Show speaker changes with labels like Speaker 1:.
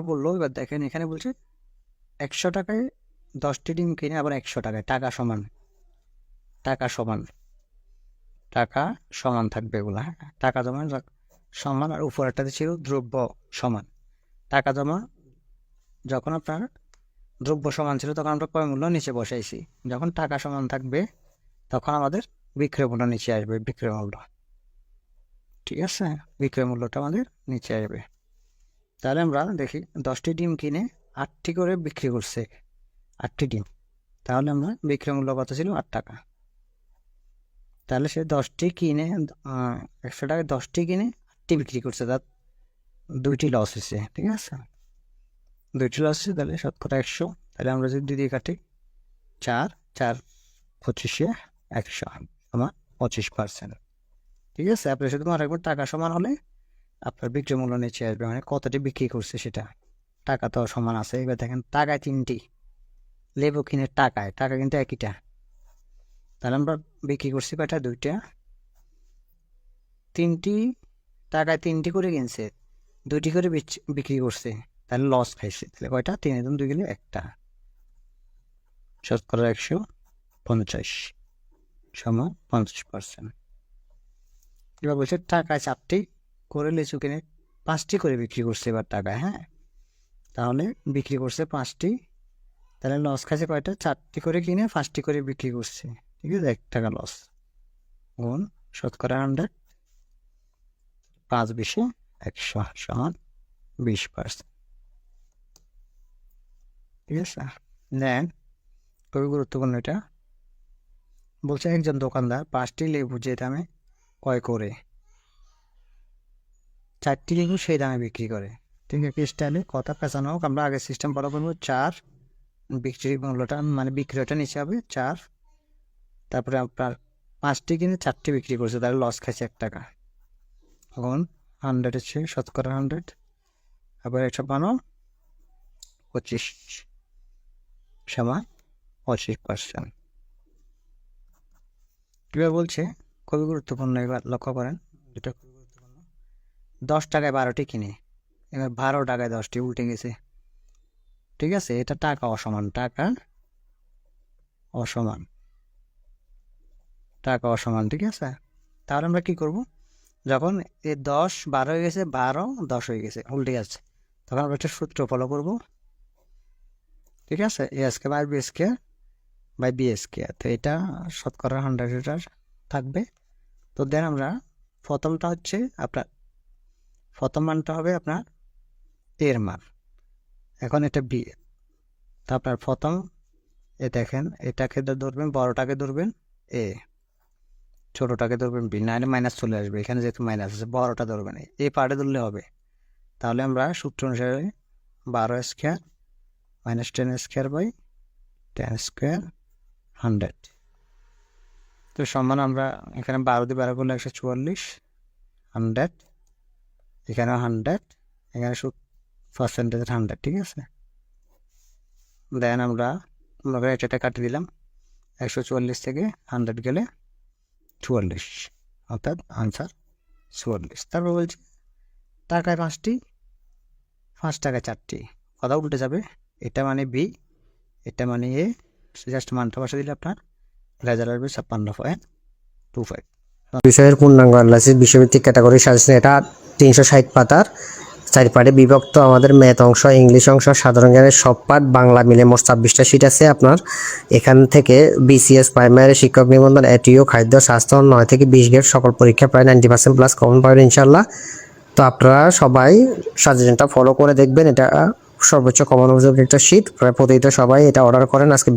Speaker 1: বললো, এবার দেখেন এখানে বলছে 100 টাকায় 10টি ডিম কিনে আবার 100 টাকায়, টাকা সমান টাকা সমান থাকবে এগুলো। হ্যাঁ, টাকা জমা সমান, আর উপরেরটাতে ছিল দ্রব্য সমান। টাকা জমা যখন আপনার দ্রব্য সমান ছিল তখন আমরা ক্রয় মূল্য নিচে বসাইছি, যখন টাকা সমান থাকবে তখন আমাদের বিক্রয় মূল্য নিচে আসবে। বিক্রয় মূল্য, ঠিক আছে, বিক্রয় মূল্যটা আমাদের নিচে আসবে। তাহলে আমরা দেখি 10টি ডিম কিনে 8টি করে বিক্রি করছে, 8টি ডিম, তাহলে আমরা বিক্রয় মূল্য কত ছিল? 8 টাকা। তাহলে সে 10টি কিনে 100 টাকায় 10টি কিনে 8টি বিক্রি করছে, তার 2টি লস হয়েছে, ঠিক আছে, 2টি লস হয়েছে। তাহলে শতকরা 100, তাহলে আমরা যদি 2 দিয়ে কাটি 4, 4 25 100 সমান 25%, ঠিক আছে। আপনি শুধু মনে রাখবেন টাকা সমান হলে আপনার বিক্রয় মূল্য নিচে আসবে, মানে কতটি বিক্রি করছে সেটা। টাকা তো সমান আছে। এবার দেখেন টাকায় 3টি, লেবু কিনে টাকা কিন্তু একইটা, তাহলে আমরা বিক্রি করছি কয়টা? 2টা। 3টি টাকায় 3টি করে কিনছে, 2টি করে বিক্রি করছে, তাহলে লস খাইছে। তাহলে কয়টা? 3 এবং 2 গেলে 1টা। শতকরা 150 সমান 50%। এবার বলছে টাকায় 4টি করে লিচু কিনে 5টি করে বিক্রি করছে এবার টাকায়। হ্যাঁ, তাহলে বিক্রি করছে 5টি, তাহলে লস খাইছে কয়টা? 4টি করে কিনে 5টি করে বিক্রি করছে, ঠিক আছে, 1 টাকা লস। গুণ শতকরা 100, 5 20 100 সমান 20%, ঠিক আছে। দেন খুবই গুরুত্বপূর্ণ এটা, বলছে একজন দোকানদার 5টি লেবু যে দামে ক্রয় করে 4টি লেবু সেই দামে বিক্রি করে, ঠিক আছে। স্টাইলে কথা পেঁচানো হোক, আমরা আগে সিস্টেম ফলো করবো। 4 বিক্রি মূল্যটা মানে বিক্রয়টা নিচে হবে 4, তারপরে আপনার 5টি কিনে 4টি বিক্রি করছে, তাহলে লস খাইছে 1 টাকা। এখন 100 হচ্ছে শতকরা 100, আবার 125 সমান 25%। কীভাবে বলছে? খুবই গুরুত্বপূর্ণ, এবার লক্ষ্য করেন, যেটা খুবই গুরুত্বপূর্ণ। 10 টাকায় 12টি কিনে, এবার 12 টাকায় 10টি, উল্টে গেছে, ঠিক আছে। এটা টাকা অসমান, টাকা অসমান, ঠিক আছে। তাহলে আমরা কি করব? যখন এই 10 12 হয়ে গেছে, 12 10 হয়ে গেছে, উল্টে যাচ্ছে, তখন আমরা একটা সূত্র ফলো করব, ঠিক আছে। A square by B square by B square. তো এটা শতকরা 100 থাকবে। তো দেন আমরা প্রথমটা হচ্ছে আপনার, প্রথম মানটা হবে আপনার এর মান, এখন এটা বি। তো আপনার প্রথম এ দেখেন, এটাকে ধরবেন, বড়টাকে ধরবেন এ, ছোটোটাকে ধরবেন বি, নাহলে মাইনাস চলে আসবে। এখানে যেহেতু মাইনাস আছে, বড়টা ধরবেন, এই পার্টে ধরলে হবে। তাহলে আমরা সূত্র অনুসারে 12 square minus 10 square by 10 square 100। তো সমান আমরা এখানে 12 দিয়ে 12 করলে 144, 100, এখানে 100, এখানে পার্সেন্টেজ 100, ঠিক আছে। দেন আমরা এটা কাটিয়ে দিলাম, 144 থেকে 100 গেলে 44, অর্থাৎ আনসার 44। তারপর বলছি টাকায় 5টি, 5 টাকায় 4টি, কথা উল্টে যাবে। এটা মানে বি, এটা মানে এ, জাস্ট মানটা বসে দিলে আপনার রেজাল্ট আসবে 56.25।
Speaker 2: বিষয়ের পূর্ণাঙ্গ অ্যানালাইসিস বিশ্বভিত্তিক ক্যাটাগরি সাজেশন, এটা 360 পাতার 4 পার্টে বিভক্ত। আমাদের ম্যাথ অংশ, ইংলিশ অংশ, সাধারণ জ্ঞানের সব পাঠ, বাংলা মিলে মোট 26টা শীট আছে আপনার। এখান থেকে বিসিএস প্রাইমারি শিক্ষক নিবন্ধন, এটিও, খাদ্য, স্বাস্থ্য 9 থেকে 20 গ্রেড সকল পরীক্ষা প্রায় 90% প্লাস কমন পাবেন ইনশাল্লাহ। তো আপনারা সবাই সাজেশনটা ফলো করে দেখবেন, এটা সর্বোচ্চ কমন উপযোগী একটা শীট, প্রায় প্রতিটা সবাই এটা অর্ডার করেন। আজকে